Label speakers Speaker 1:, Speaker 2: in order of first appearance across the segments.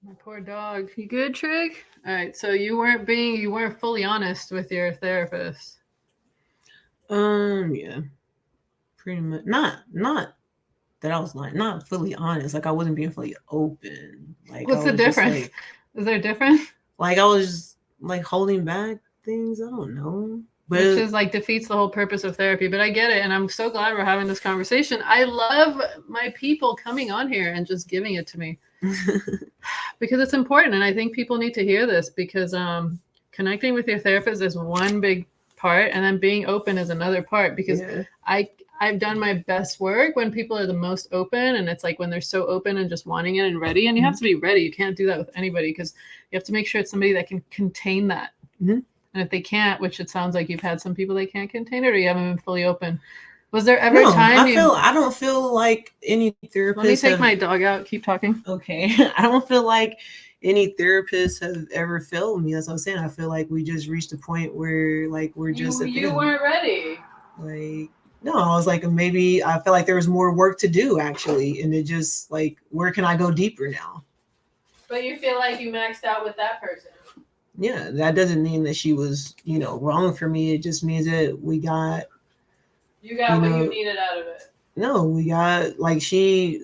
Speaker 1: My poor dog. You good, Trig? All right. So you weren't fully honest with your therapist.
Speaker 2: Yeah, pretty much. Not that I was like not fully honest. Like I wasn't being fully open. Like I
Speaker 1: What's the
Speaker 2: was just
Speaker 1: difference? Is there a difference?
Speaker 2: like I was like holding back things. I don't know,
Speaker 1: Which
Speaker 2: but
Speaker 1: is like defeats the whole purpose of therapy. But I get it, and I'm so glad we're having this conversation. I love my people coming on here and just giving it to me because it's important, and I think people need to hear this because connecting with your therapist is one big part, and then being open is another part. Because
Speaker 2: yeah.
Speaker 1: I've done my best work when people are the most open, and it's like when they're so open and just wanting it and ready. And you have to be ready. You can't do that with anybody because you have to make sure it's somebody that can contain that.
Speaker 2: Mm-hmm.
Speaker 1: And if they can't, which it sounds like you've had some people that can't contain it, or you haven't been fully open. Was there ever
Speaker 2: No,
Speaker 1: a time
Speaker 2: I don't feel like any therapists
Speaker 1: Let me take
Speaker 2: have.
Speaker 1: my dog out. Keep talking.
Speaker 2: Okay, I don't feel like any therapists have ever failed me. That's what I'm saying. I feel like we just reached a point where like we're just at the
Speaker 1: You
Speaker 2: end.
Speaker 1: weren't ready.
Speaker 2: Like no, I was like maybe I felt like there was more work to do actually, and it just like where can I go deeper now?
Speaker 1: But you feel like you maxed out with that person.
Speaker 2: Yeah, that doesn't mean that she was wrong for me. It just means that we got
Speaker 1: You got what you needed out of it.
Speaker 2: no, we got like she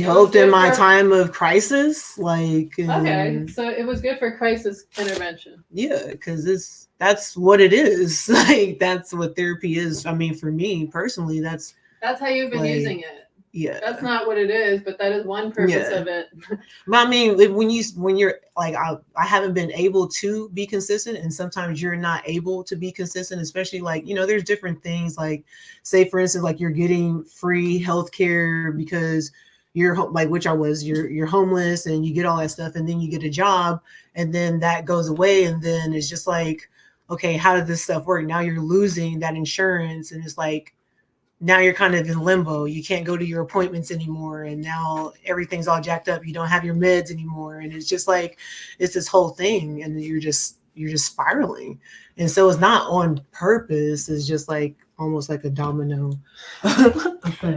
Speaker 2: helped in my time of crisis, like
Speaker 1: okay, so it was good for crisis intervention.
Speaker 2: Yeah, because that's what it is. Like that's what therapy is. I mean, for me personally, that's
Speaker 1: how you've been using it.
Speaker 2: Yeah,
Speaker 1: that's not what it is, but that is one purpose of it.
Speaker 2: But I mean, when you're like I haven't been able to be consistent, and sometimes you're not able to be consistent, especially like there's different things like say for instance like you're getting free healthcare because you're like which I was you're homeless and you get all that stuff and then you get a job and then that goes away and then it's just like okay, how did this stuff work? Now you're losing that insurance and it's like now you're kind of in limbo. You can't go to your appointments anymore. And now everything's all jacked up. You don't have your meds anymore. And it's just like, it's this whole thing. And you're just spiraling. And so it's not on purpose. It's just like almost like a domino.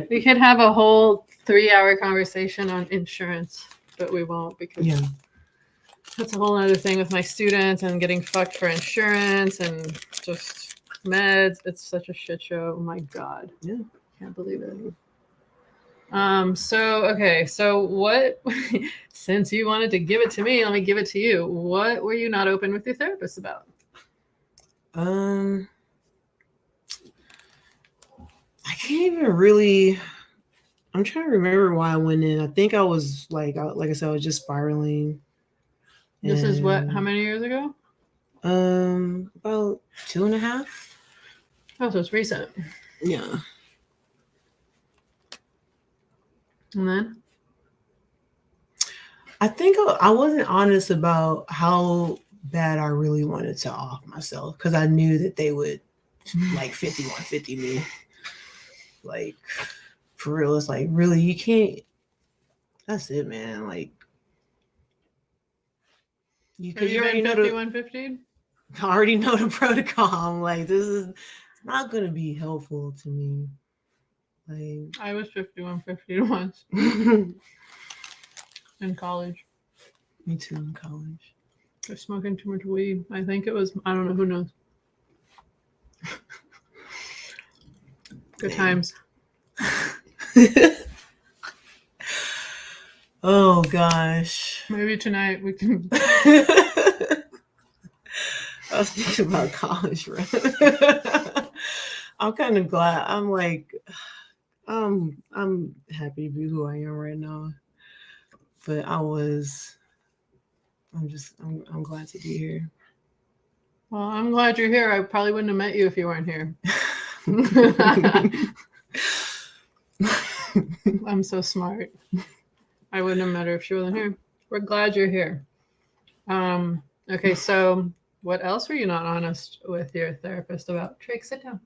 Speaker 1: We could have a whole 3-hour conversation on insurance, but we won't because that's a whole other thing with my students and getting fucked for insurance and just meds. It's such a shit show. Oh my god.
Speaker 2: Yeah.
Speaker 1: Can't believe it. So what since you wanted to give it to me, let me give it to you. What were you not open with your therapist about?
Speaker 2: I can't even really I'm trying to remember why I went in. I think I was like I said, I was just spiraling.
Speaker 1: This is what, how many years ago?
Speaker 2: About 2.5.
Speaker 1: Oh, so it's recent.
Speaker 2: Yeah.
Speaker 1: And then?
Speaker 2: I think I wasn't honest about how bad I really wanted to off myself because I knew that they would like 5150 me. Like, for real, it's like, really, you can't. That's it, man. Like,
Speaker 1: you already know 5150?
Speaker 2: I already know the protocol. I'm like, this is not going to be helpful to me. Like,
Speaker 1: I was 5150 once. In college.
Speaker 2: Me too, in college.
Speaker 1: I was smoking too much weed. I think it was, I don't know, who knows. Good times.
Speaker 2: Oh gosh.
Speaker 1: Maybe tonight we can.
Speaker 2: I was thinking about college, right? I'm kind of glad. I'm like, I'm happy to be who I am right now. But I'm glad to be here.
Speaker 1: Well, I'm glad you're here. I probably wouldn't have met you if you weren't here. I'm so smart. I wouldn't have met her if she wasn't here. We're glad you're here. Okay, so what else were you not honest with your therapist about? Drake, sit down.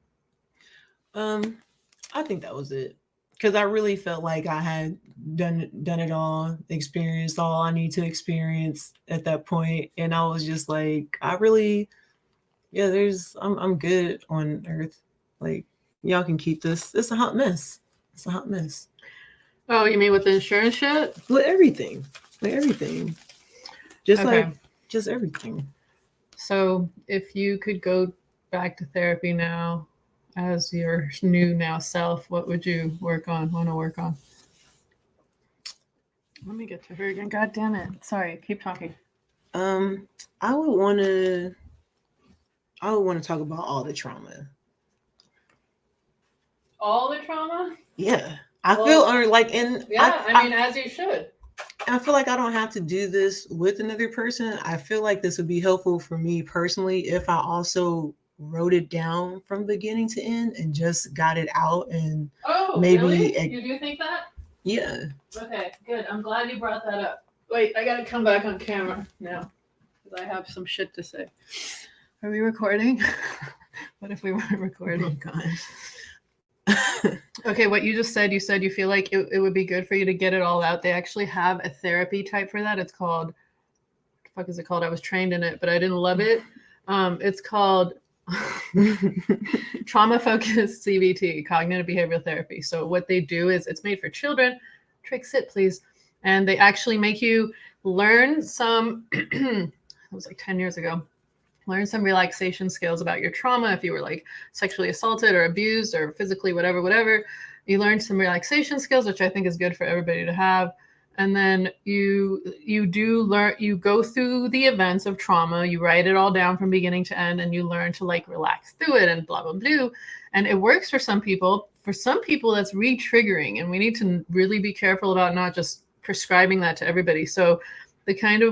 Speaker 2: I think that was it. Because I really felt like I had done it all, experienced all I need to experience at that point, and I was just like, I really, yeah, I'm good on Earth. Like, y'all can keep this. It's a hot mess. It's a hot mess.
Speaker 1: Oh, you mean with the insurance shit?
Speaker 2: With everything. like everything, just
Speaker 1: Okay.
Speaker 2: like just everything.
Speaker 1: So if you could go back to therapy now as your new now self, what would you want to work on? Let me get to her again. God damn it. Sorry, keep talking.
Speaker 2: I would want to. I would want to talk about all the trauma.
Speaker 1: All the trauma?
Speaker 2: Yeah, I
Speaker 1: Well,
Speaker 2: feel like in.
Speaker 1: Yeah, I mean, as you should.
Speaker 2: I feel like I don't have to do this with another person. I feel like this would be helpful for me personally if I also wrote it down from beginning to end and just got it out and
Speaker 1: Oh,
Speaker 2: maybe
Speaker 1: really? You do think that?
Speaker 2: Yeah.
Speaker 1: Okay, good. I'm glad you brought that up. Wait, I gotta come back on camera now because I have some shit to say. Are we recording? What if we weren't recording?
Speaker 2: Oh gosh.
Speaker 1: Okay, what you just said, you said you feel like it would be good for you to get it all out. They actually have a therapy type for that. It's called, what the fuck is it called? I was trained in it, but I didn't love it. It's called trauma-focused CBT, cognitive behavioral therapy. So what they do is it's made for children. Trick, sit, please. And they actually make you learn some, it was like 10 years ago, learn some relaxation skills about your trauma. If you were like sexually assaulted or abused or physically, whatever, you learn some relaxation skills, which I think is good for everybody to have. And then you do learn, you go through the events of trauma, you write it all down from beginning to end, and you learn to like relax through it and blah, blah, blah. And it works for some people. For some people, that's re-triggering, and we need to really be careful about not just prescribing that to everybody. So the other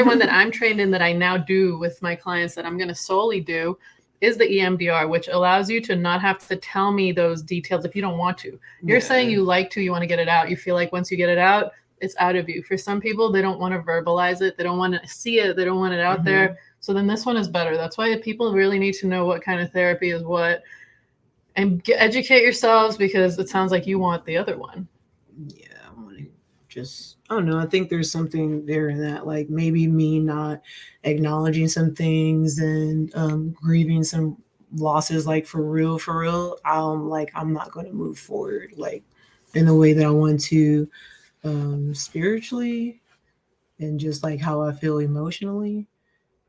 Speaker 1: one that I'm trained in that I now do with my clients that I'm going to solely do is the EMDR, which allows you to not have to tell me those details if you don't want to. You're saying you want to get it out. You feel like once you get it out, it's out of you. For some people, they don't want to verbalize it. They don't want to see it. They don't want it out there. So then this one is better. That's why people really need to know what kind of therapy is what, and educate yourselves, because it sounds like you want the other one.
Speaker 2: Yeah, I want to just, I don't know. I think there's something there in that, like maybe me not acknowledging some things and grieving some losses, like for real, I'm not going to move forward like in the way that I want to, spiritually, and just like how I feel emotionally.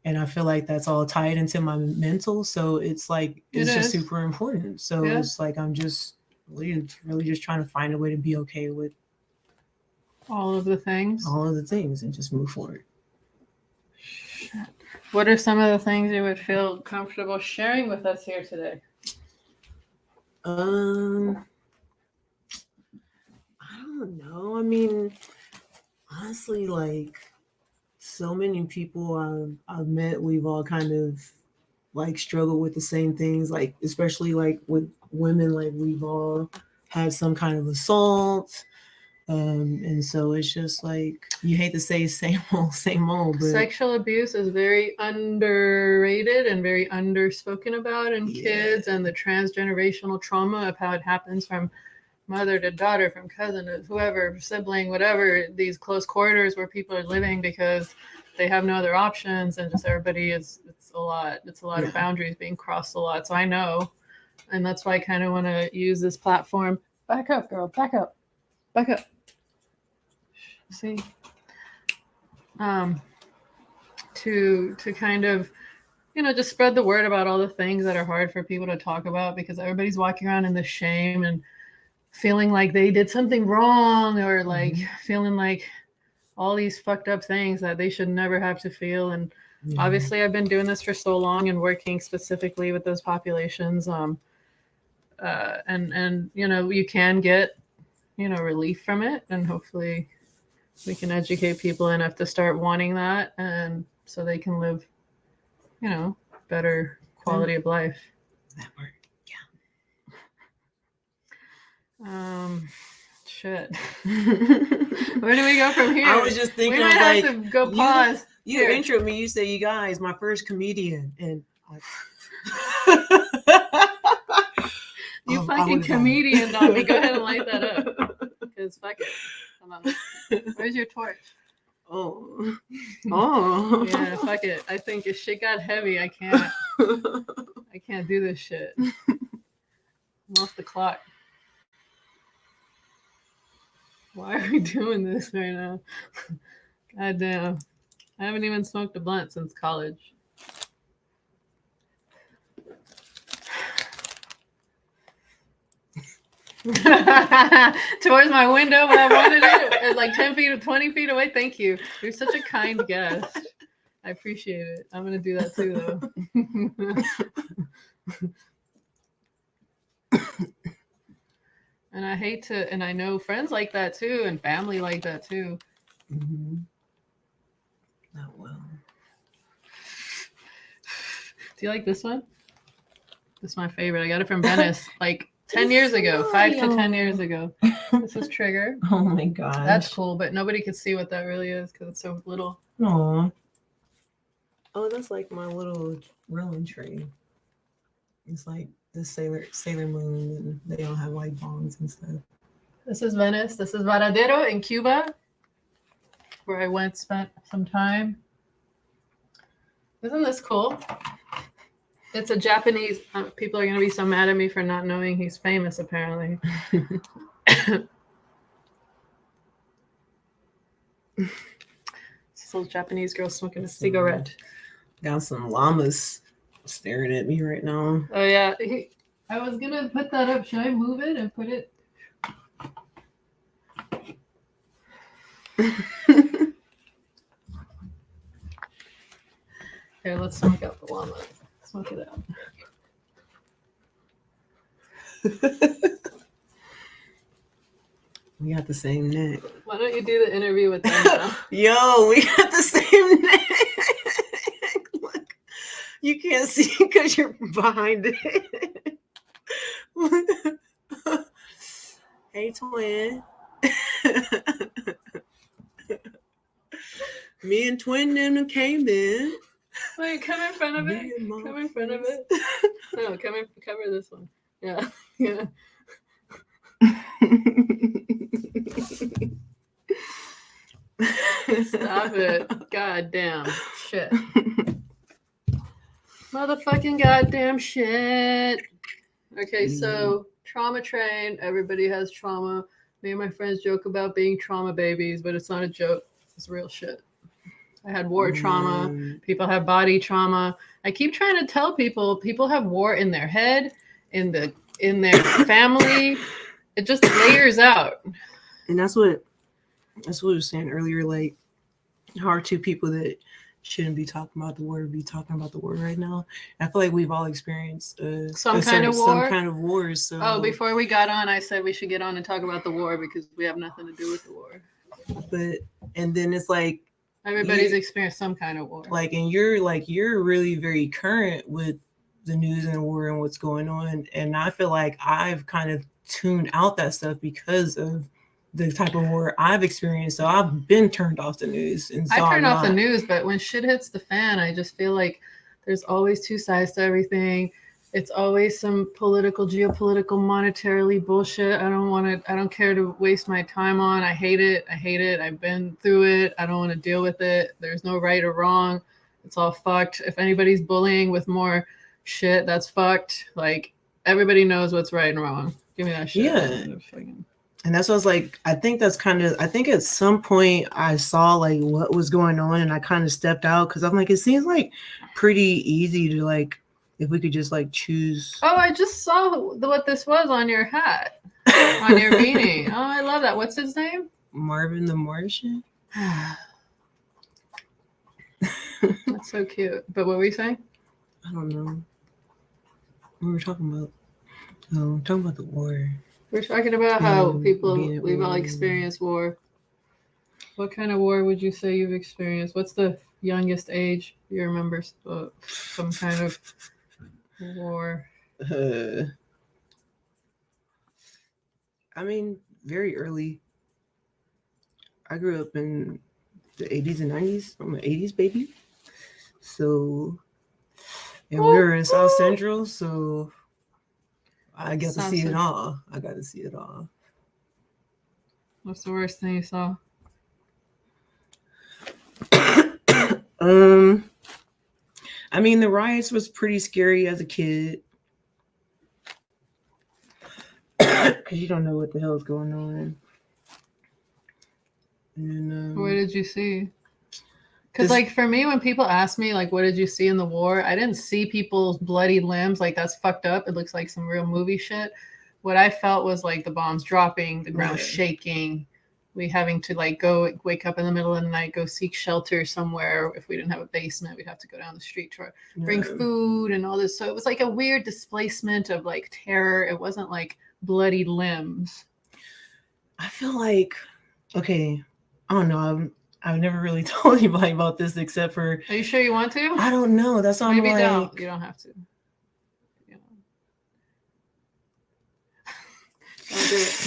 Speaker 2: And I feel like that's all tied into my mental. So it's like, it's just super important. So it's like, I'm just really just trying to find a way to be okay with
Speaker 1: all of the things
Speaker 2: and just move forward.
Speaker 1: Shit. What are some of the things you would feel comfortable sharing with us here today?
Speaker 2: I don't know. I mean, honestly, like so many people I've met, we've all kind of like struggled with the same things, like especially like with women, like we've all had some kind of assault. And so it's just like, you hate to say same old, but
Speaker 1: sexual abuse is very underrated and very underspoken about in kids, and the transgenerational trauma of how it happens from mother to daughter, from cousin to whoever, sibling, whatever, these close quarters where people are living because they have no other options, and just everybody it's a lot of boundaries being crossed a lot. So I know, and that's why I kind of want to use this platform. Back up, girl, back up. See, to kind of, just spread the word about all the things that are hard for people to talk about, because everybody's walking around in this shame and feeling like they did something wrong, or like feeling like all these fucked up things that they should never have to feel. And obviously I've been doing this for so long and working specifically with those populations. And you can get, relief from it, and hopefully we can educate people enough to start wanting that, and so they can live, better quality of life.
Speaker 2: That work.
Speaker 1: Shit. Where do we go from here?
Speaker 2: I was just thinking,
Speaker 1: we might have to go pause.
Speaker 2: You intro me. You say, "You guys, my first comedian," and
Speaker 1: you fucking comedian on me. Go ahead and light that up, because fuck it. Come on. Where's your torch?
Speaker 2: Oh.
Speaker 1: Yeah, fuck it. I think if shit got heavy, I can't do this shit. I'm off the clock. Why are we doing this right now? God damn. I haven't even smoked a blunt since college. Towards my window when I wanted it. It's like 10 feet or 20 feet away. Thank you. You're such a kind guest. I appreciate it. I'm going to do that too, though. And I hate to, and I know friends like that too, and family like that too.
Speaker 2: Mm-hmm. Not well.
Speaker 1: Do you like this one? This is my favorite. I got it from Venice like 10 years ago, 5 to 10 years ago. This is Trigger.
Speaker 2: Oh my gosh.
Speaker 1: That's cool, but nobody could see what that really is because it's so little.
Speaker 2: Aww. Oh, that's like my little rolling tree. It's like the Sailor Moon, and they all have like bombs and stuff.
Speaker 1: This is Venice. This is Varadero in Cuba, where I spent some time. Isn't this cool? It's a Japanese. People are going to be so mad at me for not knowing he's famous, apparently. This little Japanese girl smoking a cigarette.
Speaker 2: Got some llamas staring at me right now.
Speaker 1: Oh, yeah. I was going to put that up. Should I move it and put it? Here, let's smoke out the llama. Smoke it out.
Speaker 2: We got the same neck.
Speaker 1: Why don't you do the interview with them now?
Speaker 2: Yo, we got the same neck. Look, you can't see because you're behind it. Hey, twin. Me and twin them came in.
Speaker 1: Wait, come in front of it. Come in front of it. No, cover this one. Yeah. Yeah. Stop it. God damn shit. Motherfucking goddamn shit. Okay, so trauma train. Everybody has trauma. Me and my friends joke about being trauma babies, but it's not a joke. It's real shit. I had war trauma. People have body trauma. I keep trying to tell people have war in their head, in their family. It just layers out.
Speaker 2: And that's what I was saying earlier. Like, how are two people that shouldn't be talking about the war be talking about the war right now? And I feel like we've all experienced
Speaker 1: some kind of
Speaker 2: war. So
Speaker 1: before we got on, I said we should get on and talk about the war because we have nothing to do with the war.
Speaker 2: And then it's like
Speaker 1: everybody's experienced some kind of war.
Speaker 2: Like, and you're really very current with the news and the war and what's going on. And I feel like I've kind of tuned out that stuff because of the type of war I've experienced. So I've been turned off the news. And so
Speaker 1: I turn off the news, but when shit hits the fan, I just feel like there's always two sides to everything. It's always some political, geopolitical, monetarily bullshit. I don't care to waste my time on. I hate it. I've been through it. I don't want to deal with it. There's no right or wrong. It's all fucked. If anybody's bullying with more shit, that's fucked. Like, everybody knows what's right and wrong. Give me that shit.
Speaker 2: Yeah. And that's what I was like, I think at some point I saw like what was going on and I kind of stepped out because I'm like, it seems like pretty easy to like, if we could just like choose.
Speaker 1: Oh, I just saw what this was on your hat, on your beanie. Oh, I love that. What's his name?
Speaker 2: Marvin the Martian.
Speaker 1: That's so cute. But what were you saying?
Speaker 2: I don't know. What were we talking about? Oh, we're talking about the war.
Speaker 1: We're talking about how we've all experienced war. What kind of war would you say you've experienced? What's the youngest age you remember some kind of war?
Speaker 2: I mean, very early. I grew up in the 80s and 90s. I'm an 80s baby. So, and we were in South Central, so I got to see it all.
Speaker 1: What's the worst thing you saw?
Speaker 2: I mean, the riots was pretty scary as a kid. Because you don't know what the hell is going on. And
Speaker 1: what did you see? Because, like, for me, when people ask me, like, what did you see in the war? I didn't see people's bloody limbs. Like, that's fucked up. It looks like some real movie shit. What I felt was, like, the bombs dropping, the ground shaking, we having to, like, go wake up in the middle of the night, go seek shelter somewhere. If we didn't have a basement, we'd have to go down the street to bring food and all this. So it was, like, a weird displacement of, like, terror. It wasn't, like, bloody limbs.
Speaker 2: I feel like, okay, I don't know. I've never really told anybody about this except for.
Speaker 1: Are you sure you want to?
Speaker 2: I don't know. That's why
Speaker 1: Maybe
Speaker 2: I'm like.
Speaker 1: Don't. You don't have to.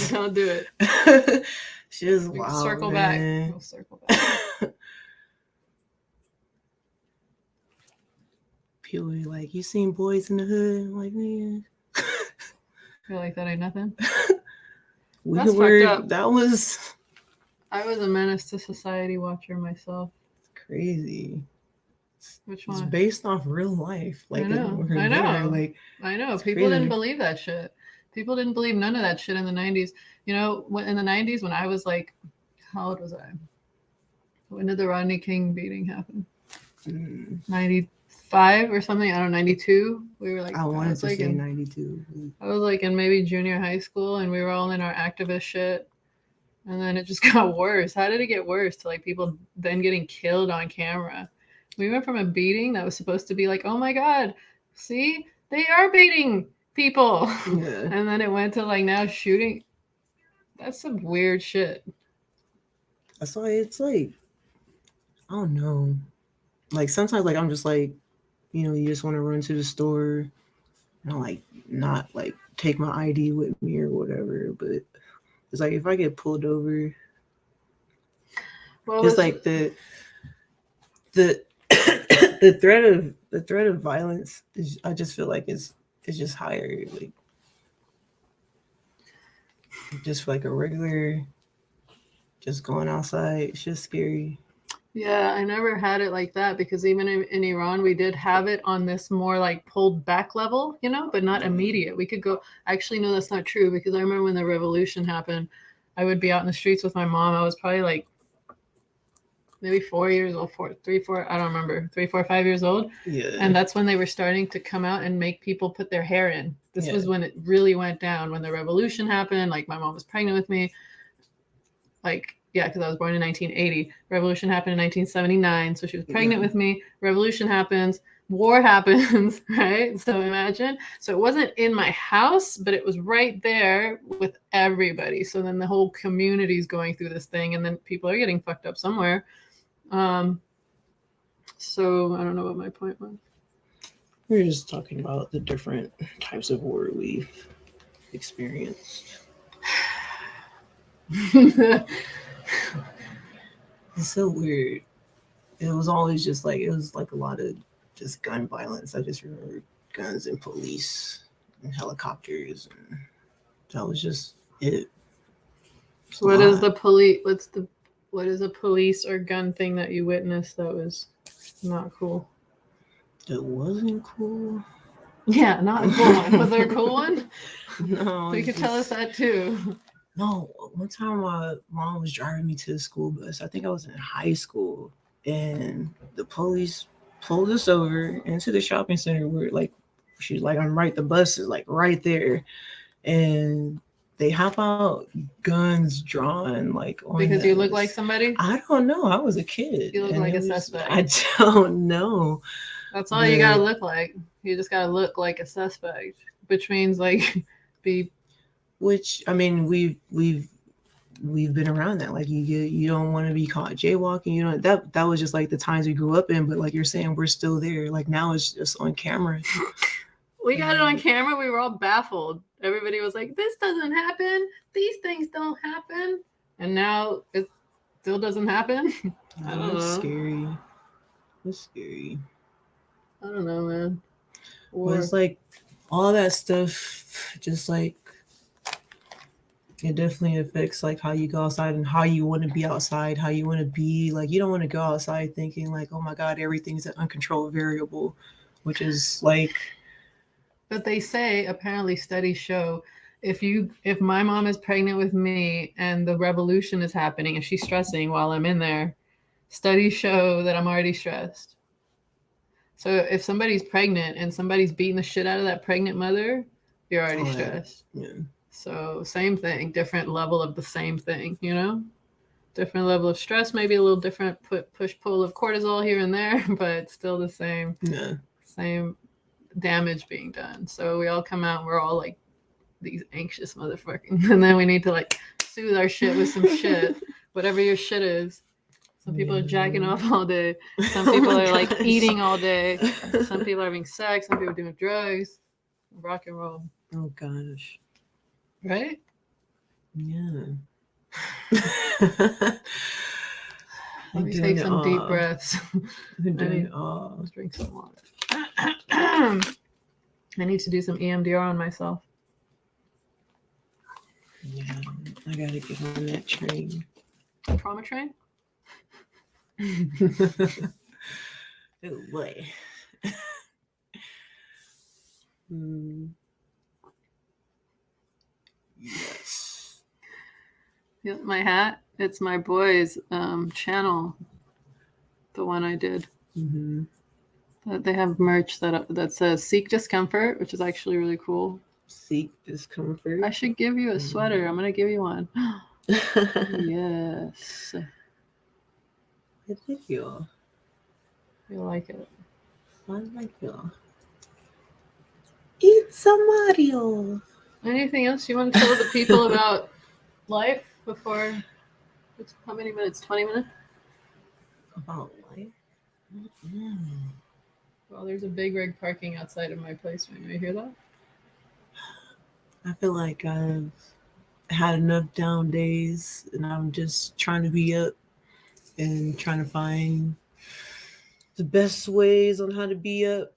Speaker 1: Don't do it.
Speaker 2: She's wild.
Speaker 1: Circle
Speaker 2: man.
Speaker 1: back. We'll circle back.
Speaker 2: People be like, "You seen Boys in the Hood?" I'm like, man.
Speaker 1: Feel like that ain't nothing.
Speaker 2: That's fucked up.
Speaker 1: I was a menace to society watcher myself.
Speaker 2: It's crazy.
Speaker 1: Which one?
Speaker 2: It's based off real life. Like,
Speaker 1: I know. I know. People didn't believe that shit. People didn't believe none of that shit in the 90s. You know, in the 90s, when I was like, how old was I? When did the Rodney King beating happen? 95 or something? I don't know, 92? We were like,
Speaker 2: I wanted to say 92.
Speaker 1: I was like in maybe junior high school, and we were all in our activist shit. And then it just got worse. How did it get worse? To like people then getting killed on camera. We went from a beating that was supposed to be like, oh my God, see, they are beating people. Yeah. And then it went to like now shooting. That's some weird shit.
Speaker 2: That's why it's like, I don't know. Like sometimes like I'm just like, you know, you just want to run to the store and like not like take my ID with me or whatever. But it's like if I get pulled over, it's like the threat of violence is, I just feel like it's just higher. Like just like a regular just going outside, it's just scary.
Speaker 1: Yeah, I never had it like that because even in Iran, we did have it on this more like pulled back level, you know, but not immediate. We could go, actually, no, that's not true because I remember when the revolution happened, I would be out in the streets with my mom. I was probably like maybe 4 years old, 3, 4, I don't remember, 3, 4, 5 years old. Yeah. And that's when they were starting to come out and make people put their hair in. This was when it really went down, when the revolution happened. Like my mom was pregnant with me. Like, yeah, because I was born in 1980. Revolution happened in 1979. So she was pregnant with me. Revolution happens. War happens, right? So imagine. So it wasn't in my house, but it was right there with everybody. So then the whole community is going through this thing, and then people are getting fucked up somewhere. So I don't know what my point was.
Speaker 2: We were just talking about the different types of war we've experienced. It's so weird. It was always just like, it was like a lot of just gun violence. I just remember guns and police and helicopters, and that was just it.
Speaker 1: What is the police? What is a police or gun thing that you witnessed that was not cool?
Speaker 2: It wasn't cool.
Speaker 1: Yeah, not cool. Was there a cool one?
Speaker 2: No.
Speaker 1: You could tell us that too.
Speaker 2: No, one time my mom was driving me to the school bus. I think I was in high school, and the police pulled us over into the shopping center where like she's like, I'm right, the bus is like right there. And they hop out, guns drawn, like on
Speaker 1: because
Speaker 2: us.
Speaker 1: You look like somebody?
Speaker 2: I don't know. I was a kid.
Speaker 1: You look like a suspect.
Speaker 2: I don't know.
Speaker 1: That's all you gotta look like. You just gotta look like a suspect, which means like be.
Speaker 2: Which I mean, we've been around that. Like you don't want to be caught jaywalking. You know that was just like the times we grew up in. But like you're saying, we're still there. Like now it's just on camera.
Speaker 1: We got it on camera. We were all baffled. Everybody was like, "This doesn't happen. These things don't happen." And now it still doesn't happen. I don't know.
Speaker 2: Scary. It's scary.
Speaker 1: I don't know, man.
Speaker 2: Well, it's like all that stuff. Just like. It definitely affects like how you go outside and how you want to be outside, how you want to be. Like you don't want to go outside thinking like, oh my God, everything's an uncontrolled variable, which is like.
Speaker 1: But they say, apparently studies show, if my mom is pregnant with me and the revolution is happening and she's stressing while I'm in there, studies show that I'm already stressed. So if somebody's pregnant and somebody's beating the shit out of that pregnant mother, you're already stressed.
Speaker 2: Yeah.
Speaker 1: So same thing, different level of the same thing, you know? Different level of stress, maybe a little different push-pull of cortisol here and there, but still the same.
Speaker 2: Yeah.
Speaker 1: Same damage being done. So we all come out and we're all like these anxious motherfucking, and then we need to like soothe our shit with some shit, whatever your shit is. Some people are jacking off all day. Some people are like eating all day. Some people are having sex. Some people are doing drugs. Rock and roll.
Speaker 2: Oh gosh.
Speaker 1: Right?
Speaker 2: Yeah.
Speaker 1: Let me take some deep breaths.
Speaker 2: Let's
Speaker 1: drink some water. I need to do some EMDR on myself.
Speaker 2: Yeah, I gotta get on that train.
Speaker 1: Trauma train?
Speaker 2: Oh boy. Yes.
Speaker 1: Yeah, my hat. It's my BOYZ channel. The one I did.
Speaker 2: Mm-hmm.
Speaker 1: They have merch that says "Seek Discomfort," which is actually really cool.
Speaker 2: Seek discomfort.
Speaker 1: I should give you a sweater. I'm gonna give you one. Yes.
Speaker 2: Thank you.
Speaker 1: You'll like it.
Speaker 2: Thank you. It's a Mario.
Speaker 1: Anything else you want to tell the people about life before? How many minutes? 20 minutes?
Speaker 2: About life? Mm-hmm.
Speaker 1: Well, there's a big rig parking outside of my place right now. You hear that?
Speaker 2: I feel like I've had enough down days and I'm just trying to be up and trying to find the best ways on how to be up.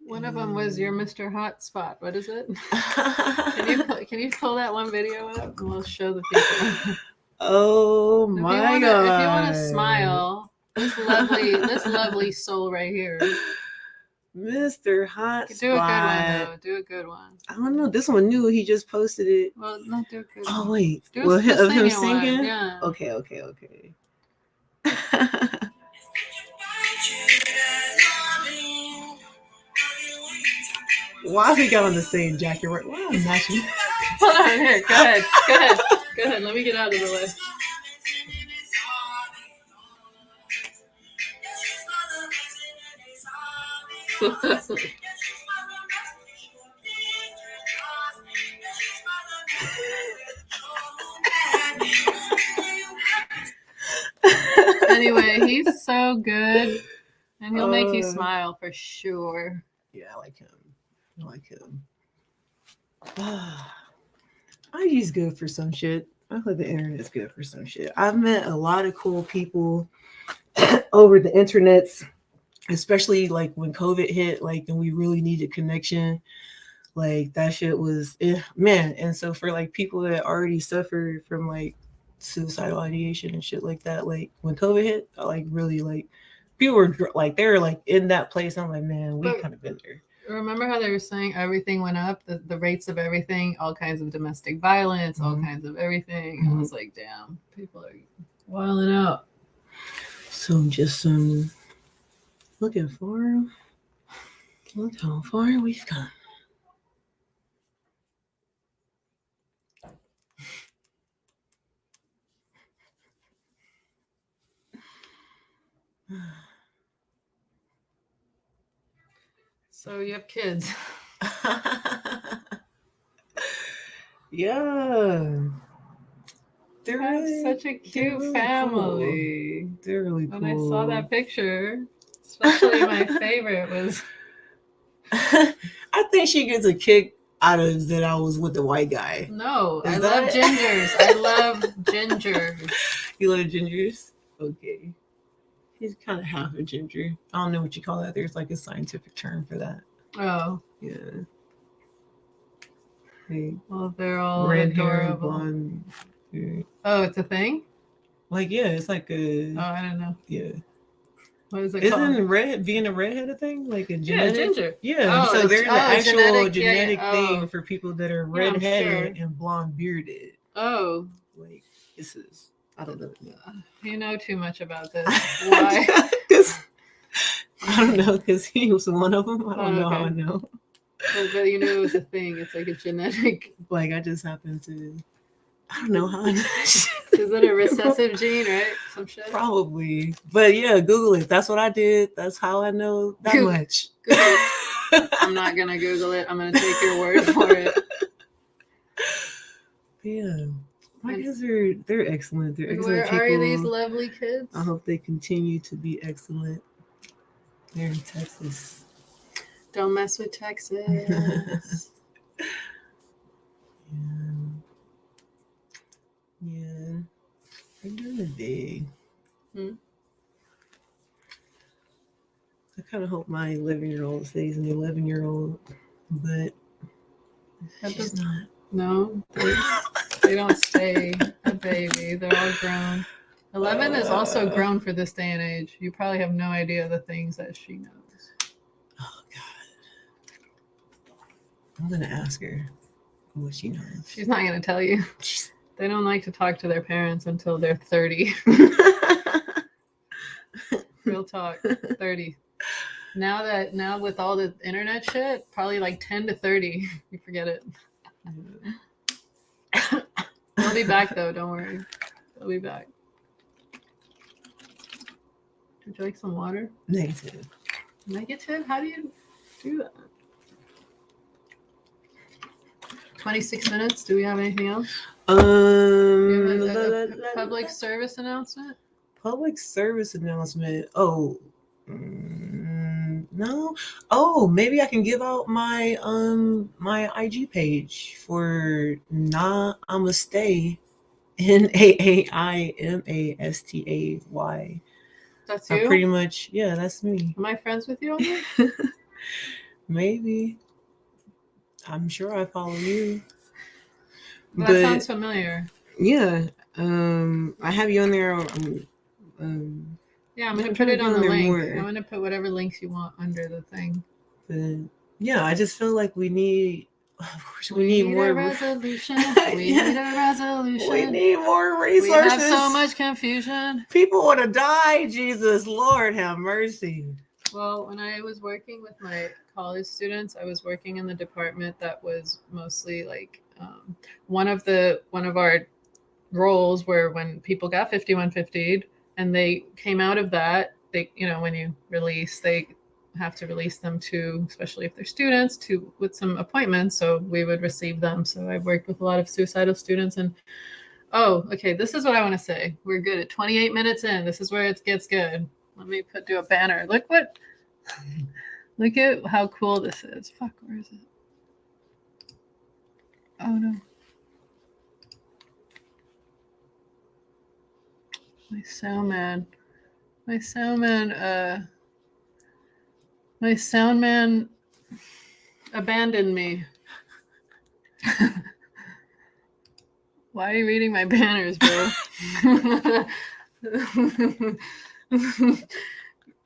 Speaker 1: One of them was your Mr. Hotspot. What is it? Can you pull that one video up and we'll show the people?
Speaker 2: Oh my God.
Speaker 1: If you want to smile, this lovely soul right here.
Speaker 2: Mr. Hotspot.
Speaker 1: Do a good one though. Do a good one.
Speaker 2: I don't know. This one new. He just posted it.
Speaker 1: Well, not do a good one.
Speaker 2: Oh wait.
Speaker 1: Do of him singing? One.
Speaker 2: Yeah. Okay. Why we got on the same jacket? Why am I matching?
Speaker 1: Hold on, here. Go ahead. Let me get out of the way. Anyway, he's so good, and he'll make you smile for sure.
Speaker 2: Yeah, I like him. IG's good for some shit. I feel like the internet's good for some shit. I've met a lot of cool people over the internets, especially like when COVID hit, like, and we really needed connection. Like that shit was, man. And so for like people that already suffered from like suicidal ideation and shit like that, like when COVID hit, like really like people were like, they were like in that place. I'm like, man, we kind of been there.
Speaker 1: Remember how they were saying everything went up, the rates of everything, all kinds of domestic violence, all kinds of everything. I was like, damn, people are wilding out.
Speaker 2: So just looking forward. Look how far we've come.
Speaker 1: So you have kids.
Speaker 2: Yeah. They're
Speaker 1: really, such a cute family.
Speaker 2: Cool. They're really cool.
Speaker 1: When I saw that picture, especially my favorite was...
Speaker 2: I think she gets a kick out of that I was with the white guy.
Speaker 1: No, I love gingers. I love gingers.
Speaker 2: You love gingers? Okay. He's kind of half a ginger. I don't know what you call that. There's like a scientific term for that.
Speaker 1: Oh.
Speaker 2: Yeah. Hey,
Speaker 1: well, they're all
Speaker 2: red
Speaker 1: adorable.
Speaker 2: Hair, blonde. Yeah.
Speaker 1: Oh, it's a thing?
Speaker 2: Like, yeah, it's like a...
Speaker 1: Oh, I don't know.
Speaker 2: Yeah.
Speaker 1: What is it called?
Speaker 2: Isn't being a redhead a thing? Like a genetic?
Speaker 1: Ginger.
Speaker 2: Yeah.
Speaker 1: Oh,
Speaker 2: So there's an actual genetic
Speaker 1: yeah.
Speaker 2: thing for people that are
Speaker 1: Yeah, I'm
Speaker 2: redheaded
Speaker 1: sure.
Speaker 2: and blonde bearded.
Speaker 1: Oh.
Speaker 2: Like, this is, I don't know.
Speaker 1: You know too much about this. Why?
Speaker 2: I don't know, because he was one of them. I don't know how I
Speaker 1: Okay.
Speaker 2: know.
Speaker 1: But you knew it was a thing. It's like a genetic.
Speaker 2: Like, I just happened to, I don't know how I know that shit.
Speaker 1: Is it a recessive gene, right? Some shit?
Speaker 2: Probably. But yeah, Google it. That's what I did. That's how I know that much.
Speaker 1: Google it. I'm not going to Google it. I'm going to take your word for it.
Speaker 2: Yeah. My kids they're excellent. They're excellent
Speaker 1: Where
Speaker 2: people.
Speaker 1: are these lovely kids?
Speaker 2: I hope they continue to be excellent. They're in Texas.
Speaker 1: Don't mess with Texas.
Speaker 2: Yeah. They're doing it big. I kind of hope my 11-year-old stays an 11-year-old, but she's not.
Speaker 1: No, they don't stay a baby. They're all grown. 11 is also grown for this day and age. You probably have no idea the things that she knows.
Speaker 2: Oh, God. I'm going to ask her what she knows.
Speaker 1: She's not going to tell you. They don't like to talk to their parents until they're 30. Real talk, 30. Now with all the internet shit, probably like 10 to 30. You forget it. They'll be back though, don't worry. They'll be back. Would you like some water?
Speaker 2: Negative?
Speaker 1: How do you do that? 26 minutes. Do we have anything else? Public service announcement?
Speaker 2: Public service announcement. Oh, no. Oh, maybe I can give out my my IG page for Namaste. NAAIMASTAY.
Speaker 1: That's you?
Speaker 2: Pretty much, yeah, that's me.
Speaker 1: Am I friends with you on there?
Speaker 2: Maybe. I'm sure I follow you.
Speaker 1: That sounds familiar.
Speaker 2: Yeah. I have you on there.
Speaker 1: Yeah, I'm going to put it on the link. I'm going to put whatever links you want under the thing.
Speaker 2: But yeah, I just feel like we need more
Speaker 1: resolution. We need a resolution.
Speaker 2: We need more resources.
Speaker 1: We have so much confusion.
Speaker 2: People want to die. Jesus, Lord, have mercy.
Speaker 1: Well, when I was working with my college students, I was working in the department that was mostly like one of our roles were when people got 5150'd and they came out of that, they, when you release, they have to release them to, especially if they're students, with some appointments. So we would receive them. So I've worked with a lot of suicidal students and this is what I want to say. We're good at 28 minutes in. This is where it gets good. Let me do a banner. Look at how cool this is. Fuck, where is it? Oh no. My sound man abandoned me. Why are you reading my banners, bro?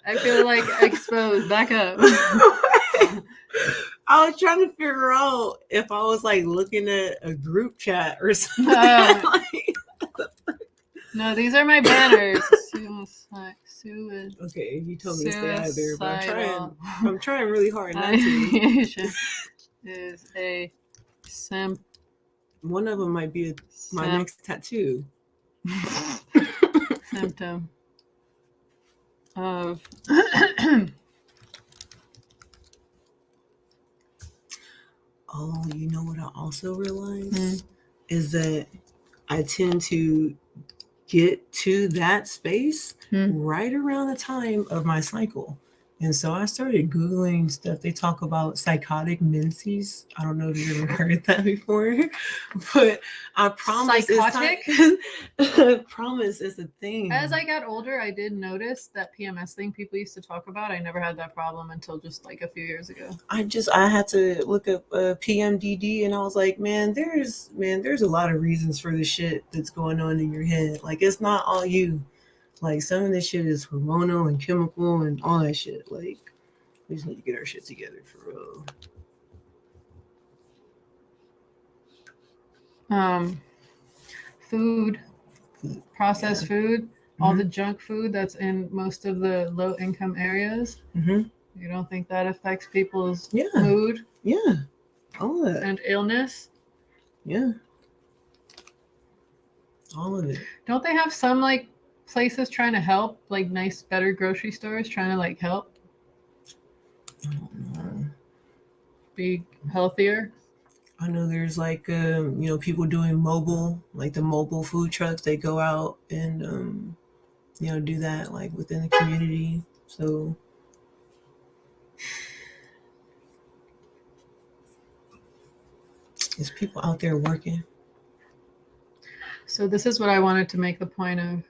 Speaker 1: I feel like exposed. Back up.
Speaker 2: I was trying to figure out if I was like looking at a group chat or something.
Speaker 1: No, these are my banners.
Speaker 2: Okay, you told me to stay out of there, but I'm trying really hard not to.
Speaker 1: IDEATION is a symptom.
Speaker 2: One of them might be my next tattoo.
Speaker 1: Symptom of
Speaker 2: Oh, you know what I also realized is that I tend to get to that space right around the time of my cycle. And so I started Googling stuff. They talk about psychotic menses. I don't know if you've ever heard that before, but I promise
Speaker 1: psychotic?
Speaker 2: I promise it's a thing.
Speaker 1: As I got older, I did notice that PMS thing people used to talk about. I never had that problem until just like a few years ago. I
Speaker 2: had to look up PMDD and I was like, man, there's a lot of reasons for the shit that's going on in your head. Like, it's not all you. Like some of this shit is hormonal and chemical and all that shit. Like we just need to get our shit together for real.
Speaker 1: Food, processed food, all the
Speaker 2: Mhm.
Speaker 1: junk food that's in most of the low income areas.
Speaker 2: Mhm.
Speaker 1: You don't think that affects people's
Speaker 2: Yeah.
Speaker 1: mood
Speaker 2: Yeah. All of that.
Speaker 1: and illness?
Speaker 2: Yeah. All of it.
Speaker 1: Don't they have some like places trying to help, like nice, better grocery stores trying to like help
Speaker 2: I don't know.
Speaker 1: be healthier?
Speaker 2: I know there's like people doing mobile, like the mobile food trucks. They go out and do that like within the community. So there's people out there working.
Speaker 1: So this is what I wanted to make the point of,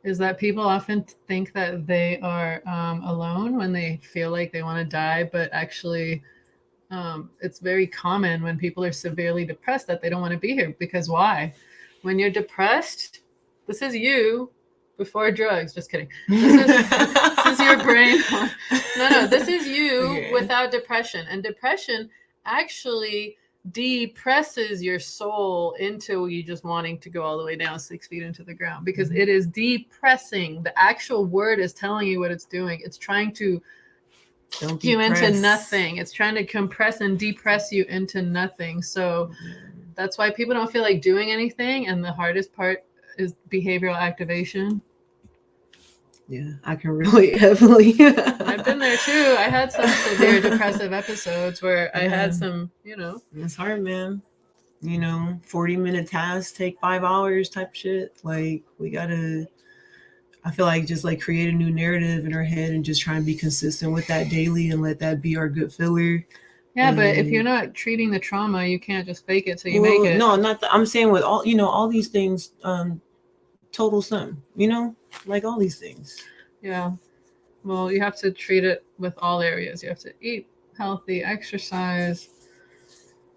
Speaker 1: is that people often think that they are alone when they feel like they want to die, but actually it's very common when people are severely depressed that they don't want to be here. Because why? When you're depressed, this is you before drugs. Just kidding. This is your brain. No, this is you without depression. And depression actually depresses your soul into you just wanting to go all the way down 6 feet into the ground, because it is depressing. The actual word is telling you what it's doing. It's trying to you into nothing. It's trying to compress and depress you into nothing. So that's why people don't feel like doing anything. And the hardest part is behavioral activation.
Speaker 2: Yeah, I can relate heavily.
Speaker 1: I've been there too. I had some severe depressive episodes where I had some,
Speaker 2: It's hard, man. 40-minute tasks take 5 hours type shit. Like we gotta, I feel like just like create a new narrative in our head and just try and be consistent with that daily and let that be our good filler.
Speaker 1: Yeah, but if you're not treating the trauma, you can't just fake it till you make it.
Speaker 2: No, not I'm saying with all these things, total sum, like all these things.
Speaker 1: Yeah. Well, you have to treat it with all areas. You have to eat healthy, exercise,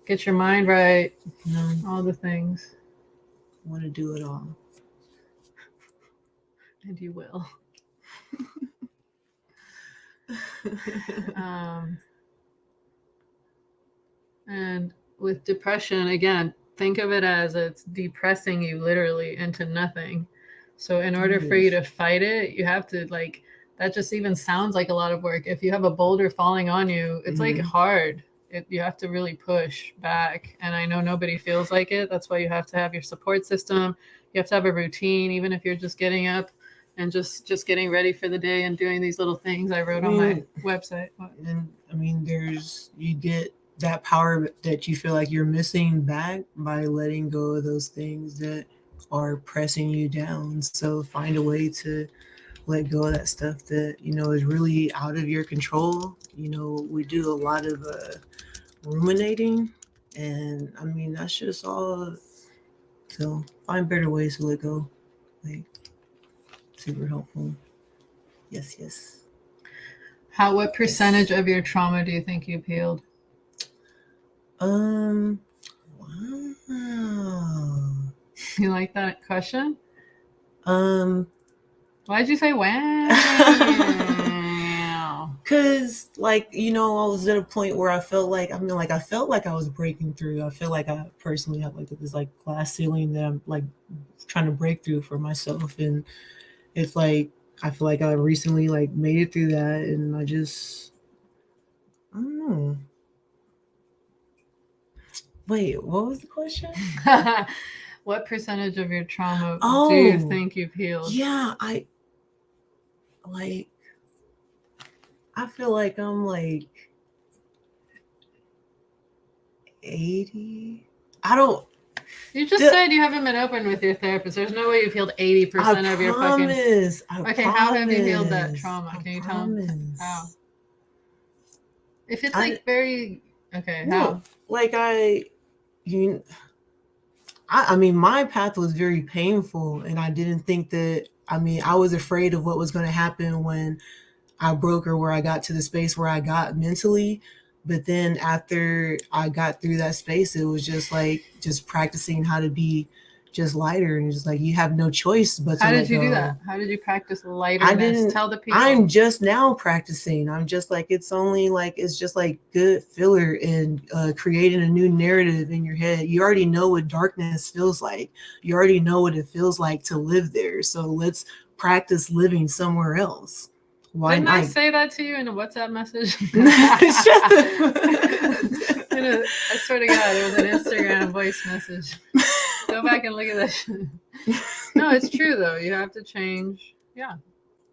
Speaker 1: get your mind right, all the things.
Speaker 2: I want to do it all.
Speaker 1: And you will. And with depression, again, think of it as it's depressing you literally into nothing. So in order for you to fight it, you have to that just even sounds like a lot of work. If you have a boulder falling on you, it's like hard. You have to really push back. And I know nobody feels like it. That's why you have to have your support system. You have to have a routine, even if you're just getting up and just getting ready for the day and doing these little things I wrote on my website.
Speaker 2: And I mean, you get that power that you feel like you're missing back by letting go of those things that are pressing you down. So find a way to let go of that stuff that is really out of your control. We do a lot of ruminating, and I mean that's just all. So find better ways to let go. Like super helpful. Yes.
Speaker 1: What percentage of your trauma do you think you've healed?
Speaker 2: Wow.
Speaker 1: You like that question? Why'd you say wow?
Speaker 2: Because I was at a point where I felt like I felt like I was breaking through. I feel like I personally have this glass ceiling that I'm trying to break through for myself, and it's I feel like I recently made it through that, and I don't know. Wait, what was the question?
Speaker 1: What percentage of your trauma do you think you've healed?
Speaker 2: Yeah, I feel like I'm 80. I don't.
Speaker 1: You just said you haven't been open with your therapist. There's no way you've healed 80% of your fucking. Okay, how have you healed that trauma? Can you tell them how? If it's very okay, how?
Speaker 2: I mean, my path was very painful, and I didn't think that. I mean, I was afraid of what was going to happen when I broke or where I got to the space where I got mentally. But then after I got through that space, it was just practicing how to be just lighter, and just like you have no choice but to
Speaker 1: How
Speaker 2: let
Speaker 1: did you
Speaker 2: go.
Speaker 1: do that? How did you practice lighterness? Tell the people.
Speaker 2: I'm just now practicing. I'm just like, it's only like, it's just like good filler and creating a new narrative in your head. You already know what darkness feels like. You already know what it feels like to live there. So let's practice living somewhere else. Why
Speaker 1: Didn't
Speaker 2: not?
Speaker 1: I say that to you in a WhatsApp message? I swear to God, it was an Instagram voice message. Go back and look at that shit. No, it's true though. You have to change. Yeah,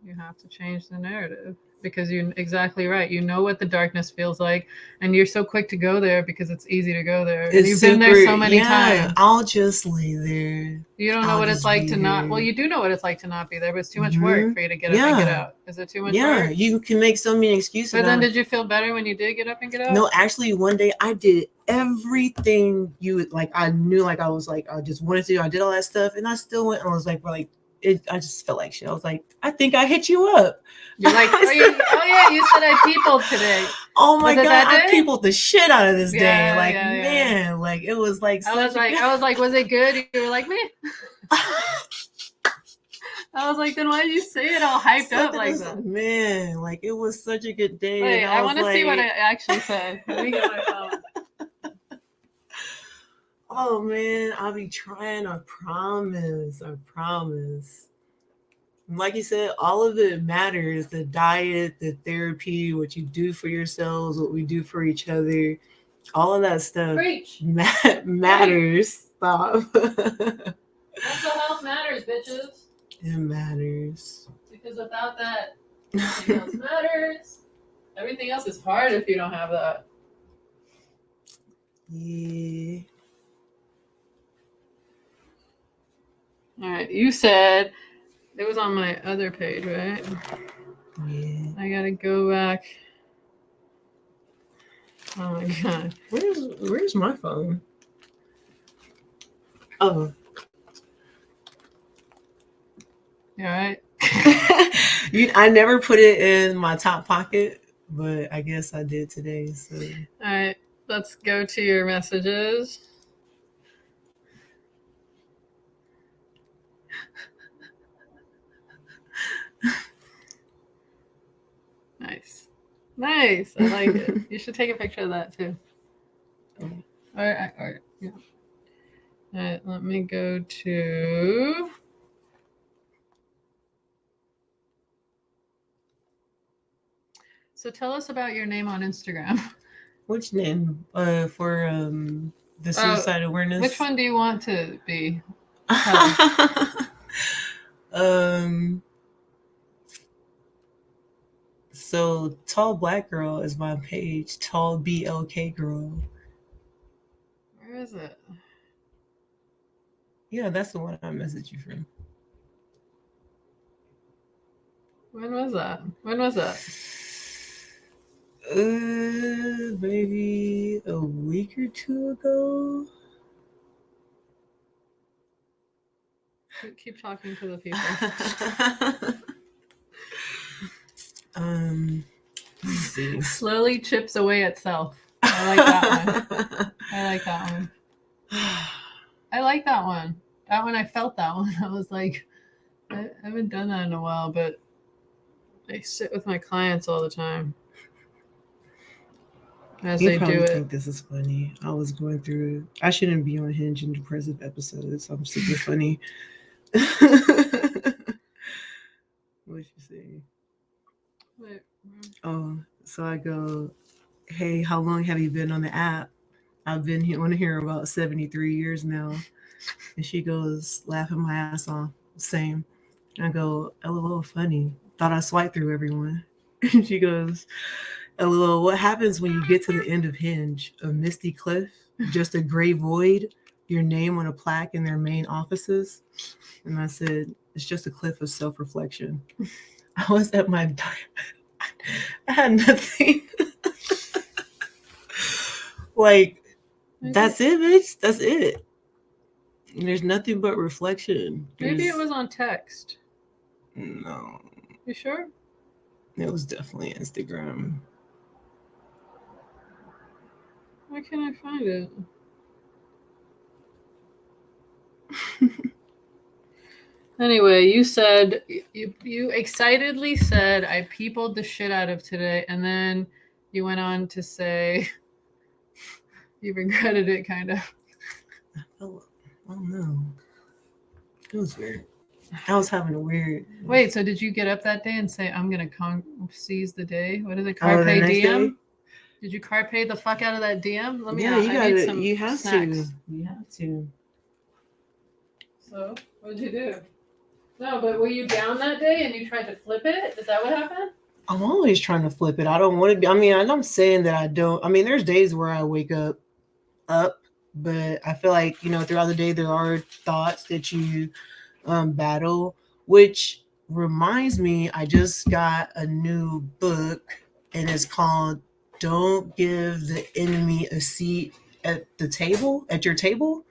Speaker 1: you have to change the narrative because you're exactly right. You know what the darkness feels like, and you're so quick to go there because it's easy to go there. And you've been there so many times.
Speaker 2: I'll just lay there.
Speaker 1: You don't know what it's like to not. Well, you do know what it's like to not be there, but it's too much work for you to get up and get out. Is it too much work?
Speaker 2: Yeah, you can make so many excuses.
Speaker 1: But then, did you feel better when you did get up and get out?
Speaker 2: No, actually, one day I did everything you would like. I knew, like, I was like, I just wanted to. I did all that stuff, and I still went. And I was like, well, like, I just felt like shit. I was like, I think I hit you up.
Speaker 1: You're like, oh yeah, you said I peopled today.
Speaker 2: Oh my God, I peopled the shit out of this day. Like, man, like it was like.
Speaker 1: I was like, was it good? You were like, man. I was like, then why did you say it all hyped up like that?
Speaker 2: Man, like it was such a good day.
Speaker 1: Wait, I want to see what I actually said. Let me get my phone.
Speaker 2: Oh man, I'll be trying. I promise. Like you said, all of it matters. The diet, the therapy, what you do for yourselves, what we do for each other, all of that stuff matters. Stop.
Speaker 1: Mental health matters, bitches.
Speaker 2: It matters.
Speaker 1: Because without that, nothing else matters. Everything else is hard if you don't have that.
Speaker 2: Yeah.
Speaker 1: All right. You said it was on my other page, right?
Speaker 2: Yeah.
Speaker 1: I gotta go back. Oh my God.
Speaker 2: Where's my phone? Oh.
Speaker 1: You all right?
Speaker 2: I never put it in my top pocket, but I guess I did today. So.
Speaker 1: All right, let's go to your messages. Nice. I like it. You should take a picture of that too. All right. Yeah. All right, let me go to. So tell us about your name on Instagram.
Speaker 2: Which name? For the suicide awareness.
Speaker 1: Which one do you want to be?
Speaker 2: So Tall Black Girl is my page. Tall BLK Girl.
Speaker 1: Where is it?
Speaker 2: Yeah, that's the one I messaged you from.
Speaker 1: When was that?
Speaker 2: Maybe a week or two ago.
Speaker 1: Keep talking to the people.
Speaker 2: Let's see.
Speaker 1: Slowly chips away at self. I like that one. I like that one. That one, I felt that one. I was like, I haven't done that in a while, but I sit with my clients all the time as they do it.
Speaker 2: I think this is funny. I was going through it. I shouldn't be on Hinge in depressive episodes. I'm super funny. What you say?
Speaker 1: Wait.
Speaker 2: Oh, so I go, hey, how long have you been on the app? I've been on here about 73 years now. And she goes, laughing my ass off. Same. I go, LOL, funny. Thought I swiped through everyone. And she goes, LOL, what happens when you get to the end of Hinge? A misty cliff? Just a gray void? Your name on a plaque in their main offices? And I said, it's just a cliff of self-reflection. I was at my dark. I had nothing. Like, that's it, bitch. That's it. There's nothing but reflection.
Speaker 1: Maybe it was on text.
Speaker 2: No.
Speaker 1: You sure?
Speaker 2: It was definitely Instagram.
Speaker 1: Why can't I find it? Anyway, you said you excitedly said I peopled the shit out of today, and then you went on to say you regretted it, kind of.
Speaker 2: Oh no, it was weird. I was having a weird.
Speaker 1: Wait, so did you get up that day and say I'm gonna seize the day? What is it?
Speaker 2: the
Speaker 1: Carpe
Speaker 2: next
Speaker 1: diem?
Speaker 2: day?
Speaker 1: Did you carpe the fuck out of that DM? Let me
Speaker 2: Yeah,
Speaker 1: out.
Speaker 2: you
Speaker 1: I
Speaker 2: got
Speaker 1: need
Speaker 2: to.
Speaker 1: some
Speaker 2: You have
Speaker 1: snacks.
Speaker 2: to. You have to.
Speaker 1: So, what did you do? No, but were you down that day and you tried to flip it? Is that what happened?
Speaker 2: I'm always trying to flip it. I don't want to be. I mean, I'm saying that I don't. I mean, there's days where I wake up, but I feel like throughout the day there are thoughts that you battle. Which reminds me, I just got a new book, and it's called "Don't Give the Enemy a Seat at the Table." At your table.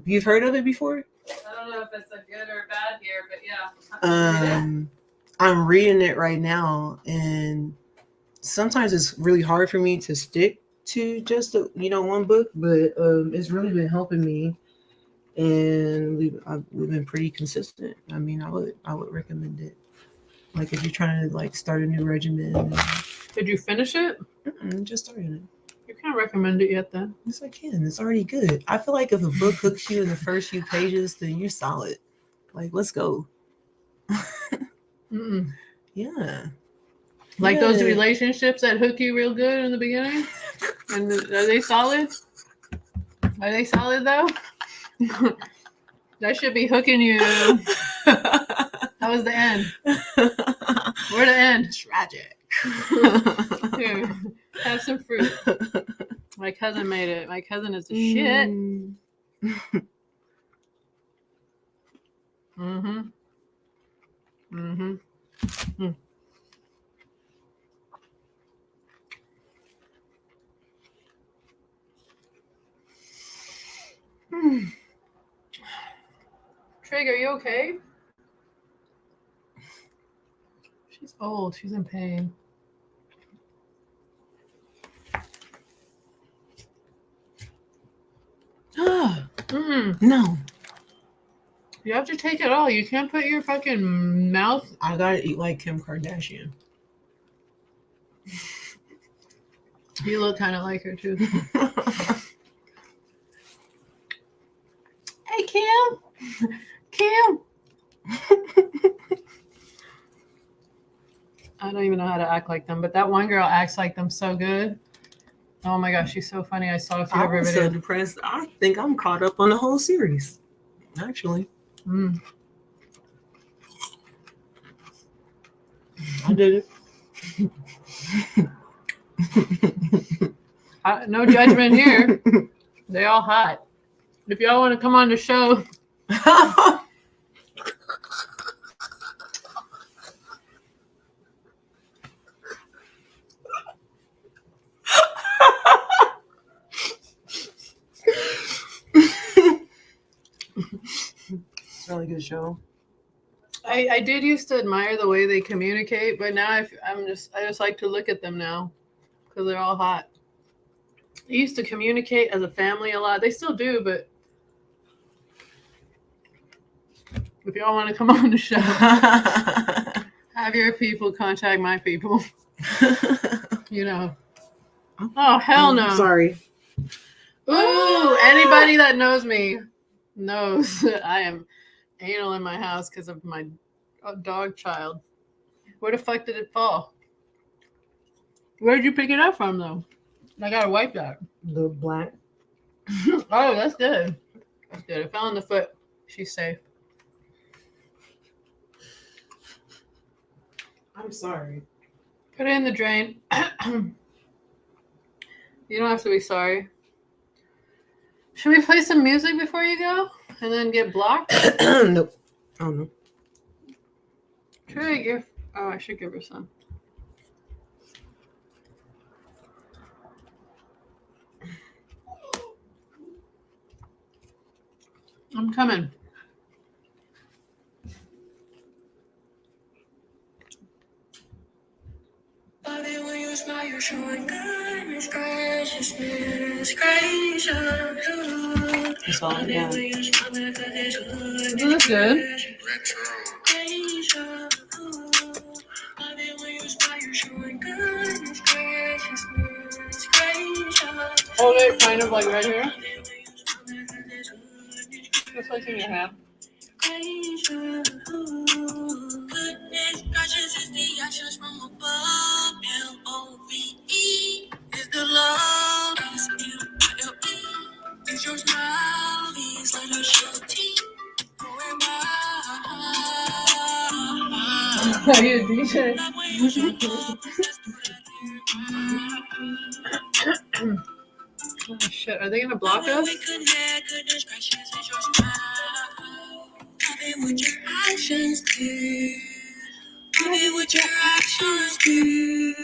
Speaker 2: You've heard of it before?
Speaker 1: I don't know if it's a good or bad here, but yeah.
Speaker 2: I'm reading it right now, and sometimes it's really hard for me to stick to just one book, but it's really been helping me, and we've been pretty consistent. I mean, I would recommend it. Like if you're trying to like start a new regimen.
Speaker 1: Did you finish it?
Speaker 2: Just started it.
Speaker 1: You can't recommend it yet, then.
Speaker 2: Yes, I can. It's already good. I feel like if a book hooks you in the first few pages, then you're solid. Like, let's go. Yeah.
Speaker 1: Like those relationships that hook you real good in the beginning? And are they solid? Are they solid, though? That should be hooking you. How was the end? Where to end?
Speaker 2: Tragic.
Speaker 1: Here, have some fruit. My cousin made it. My cousin is the shit. Trig, are you okay? She's old. She's in pain.
Speaker 2: No.
Speaker 1: You have to take it all. You can't put your fucking mouth.
Speaker 2: I gotta eat like Kim Kardashian.
Speaker 1: You look kind of like her, too. Hey, Kim. Kim. I don't even know how to act like them, but that one girl acts like them so good. Oh my gosh, she's so funny. I saw a few of her videos.
Speaker 2: I'm so depressed. I think I'm caught up on the whole series, actually. I did it.
Speaker 1: No judgment here. They all hot. If y'all want to come on the show.
Speaker 2: It's a really good show.
Speaker 1: I did used to admire the way they communicate, but now I just like to look at them now because they're all hot. They used to communicate as a family a lot. They still do, but if y'all want to come on the show, have your people contact my people. Oh, hell no.
Speaker 2: Sorry.
Speaker 1: Ooh, anybody that knows me knows that I am anal in my house because of my dog child. Where the fuck did it fall? Where did you pick it up from, though? I gotta wipe that.
Speaker 2: The black.
Speaker 1: Oh, that's good. That's good. It fell on the foot. She's safe.
Speaker 2: I'm sorry.
Speaker 1: Put it in the drain. You don't have to be sorry. Should we play some music before you go? And then get blocked?
Speaker 2: Nope. Oh, no.
Speaker 1: Trig, I should give her some. I'm coming.
Speaker 3: You're showing goodness, graciousness, gracious.
Speaker 2: song. Yeah.
Speaker 1: Isn't this good? Hold it kind of like right here. Just like in your hand.
Speaker 3: Goodness gracious is the actions from above. L-O-V-E is the love. S-M-I-L-E is your smile. These little shorty going by.
Speaker 1: Are you a DJ?
Speaker 3: Love when you show up, just do that here.
Speaker 1: Oh shit, are they gonna block us?
Speaker 3: We connect, goodness gracious is your smile. Love it with your actions, dear. Love it with your actions, dear.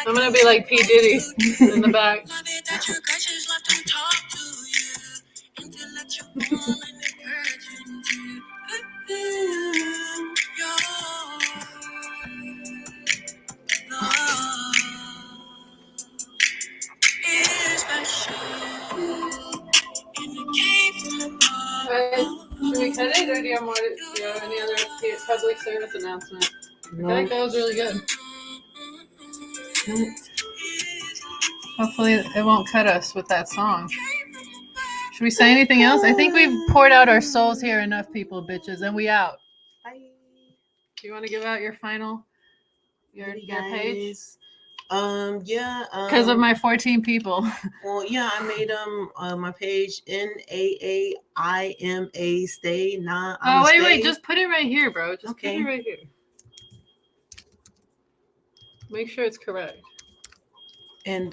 Speaker 1: I'm gonna be like P. Diddy in the back.
Speaker 3: Love it that your gracious love to talk to you. Intellectual and encouraging to your love is special. And it came from above.
Speaker 1: Alright, should we cut it, or do you have more? Do you have any other public service announcement? I feel like that was really good. Hopefully it won't cut us with that song. Should we say anything else? I think we've poured out our souls here enough, people, bitches, and we out.
Speaker 2: Bye.
Speaker 1: Do you want to give out your final, your page?
Speaker 2: Yeah.
Speaker 1: Because of my 14 people.
Speaker 2: Well, yeah, I made my page NAAIMA stay. Nah.
Speaker 1: Oh wait, just put it right here, bro. Just put it right here. Make sure it's correct.
Speaker 2: And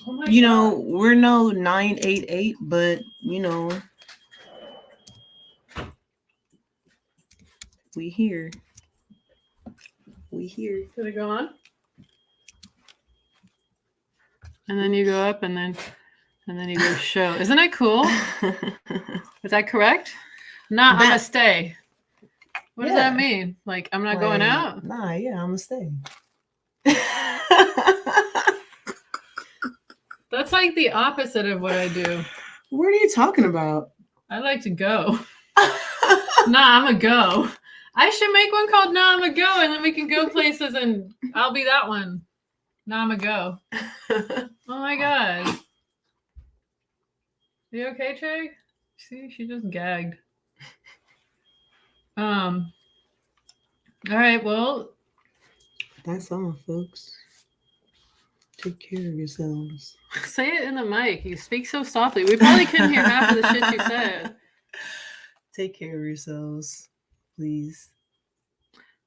Speaker 1: Oh my
Speaker 2: you
Speaker 1: God.
Speaker 2: know, we're no 988, but you know, we here. We here.
Speaker 1: Did it go on? And then you go up, and then you go show. Isn't that cool? Is that correct? Nah, I'm gonna stay. What does that mean? Like I'm not going out?
Speaker 2: Nah, yeah, I'm gonna stay.
Speaker 1: That's like the opposite of what I do.
Speaker 2: What are you talking about?
Speaker 1: I like to go. Nah, I'm a go. I should make one called Nah, I'm a go, and then we can go places, and I'll be that one. Nah, I'm a go. Oh my God. You okay, Trey? See, she just gagged. All right, well.
Speaker 2: That's all, folks. Take care of yourselves.
Speaker 1: Say it in the mic. You speak so softly. We probably couldn't hear half of the shit you said.
Speaker 2: Take care of yourselves, please.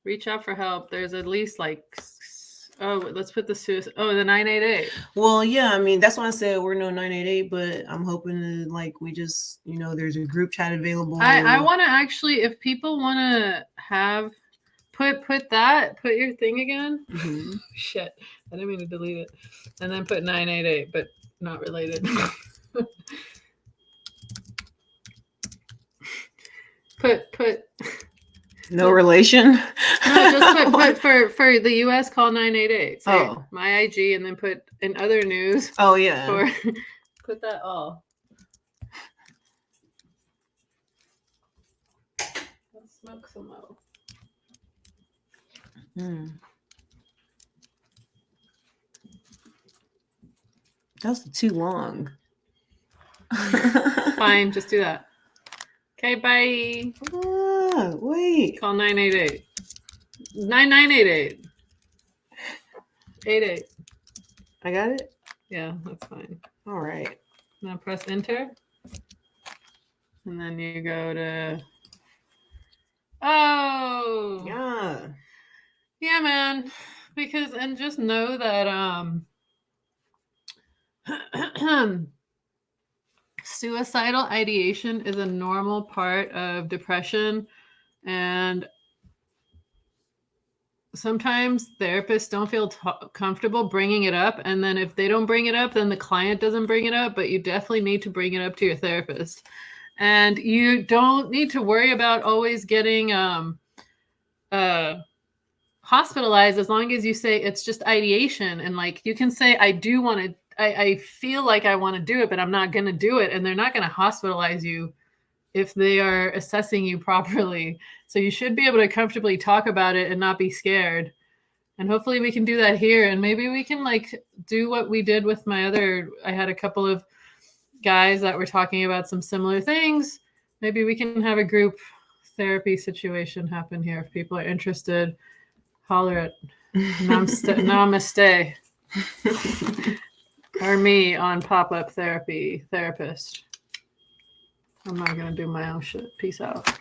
Speaker 1: Reach out for help. There's at least like, let's put the suicide. Oh, the 988.
Speaker 2: Well, yeah, I mean, that's why I said we're no 988, but I'm hoping to, like, we just, you know, there's a group chat available.
Speaker 1: I want to actually, if people want to have, put your thing again.
Speaker 2: Mm-hmm.
Speaker 1: Shit. I didn't mean to delete it. And then put 988, but not related. put
Speaker 2: no relation.
Speaker 1: No, just put for the US call 988. Say my IG, and then put in other news.
Speaker 2: Oh yeah.
Speaker 1: Put that all. Let's smoke some more.
Speaker 2: That's too long.
Speaker 1: Fine, just do that. Okay, bye.
Speaker 2: Wait.
Speaker 1: Call 988. 9988. 88.
Speaker 2: I got it?
Speaker 1: Yeah, that's fine.
Speaker 2: All right.
Speaker 1: Now press enter. And then you go to... Oh!
Speaker 2: Yeah.
Speaker 1: Yeah, man. Because, and just know that, suicidal ideation is a normal part of depression, and sometimes therapists don't feel comfortable bringing it up, and then if they don't bring it up, then the client doesn't bring it up, but you definitely need to bring it up to your therapist. And you don't need to worry about always getting hospitalized, as long as you say it's just ideation, and like you can say I do want to I feel like I want to do it, but I'm not going to do it. And they're not going to hospitalize you if they are assessing you properly. So you should be able to comfortably talk about it and not be scared. And hopefully we can do that here. And maybe we can like do what we did with I had a couple of guys that were talking about some similar things. Maybe we can have a group therapy situation happen here. If people are interested, holler at Namaste. Or me on pop-up therapy therapist. I'm not going to do my own shit. Peace out.